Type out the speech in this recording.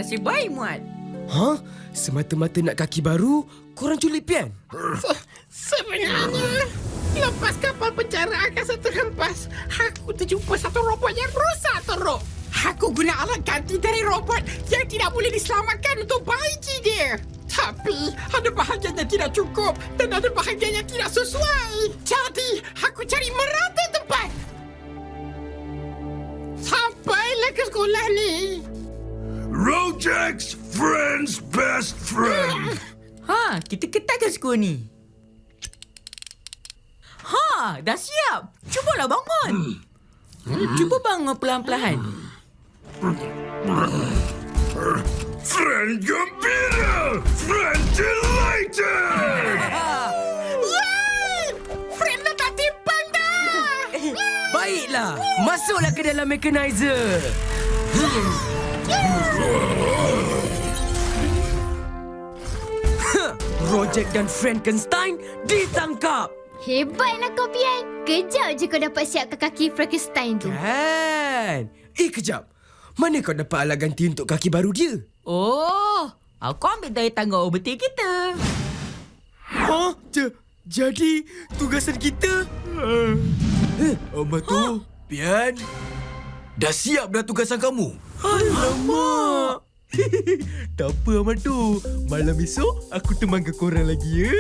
Nasib baik, Muat. Ha? Semata-mata nak kaki baru, korang culik Pian? Sebenarnya, lepas kapal penjara angkasa terhempas, aku terjumpa satu robot yang rosak teruk. Aku guna alat ganti dari robot yang tidak boleh diselamatkan untuk baiki dia. Tapi, ada bahagian yang tidak cukup dan ada bahagian yang tidak sesuai. Jadi, aku cari merata tempat. Sampailah ke sekolah ni. Rojack's friend's best friend. Ha, kita ketatkan skor ni. Ha, dah siap. Cubalah bangun. Cuba bangun perlahan-perlahan. Friend gembira! Friend delighted! Yeay! Friend dah tak timpang dah. Baiklah, masuklah ke dalam mechanizer. Rojak dan Frankenstein ditangkap. Hebatlah kau, Pian. Kejap je kau dapat siapkan kaki Frankenstein tu. Kan? Kejap. Mana kau dapat alat ganti untuk kaki baru dia? Oh, aku ambil dari tangga obeti kita. Ha? Jadi, tugasan kita? Matu, Pian. Dah siap dah tugasan kamu? Alamak. Tak apa, Matu. Malam esok, aku temankan korang lagi, ya?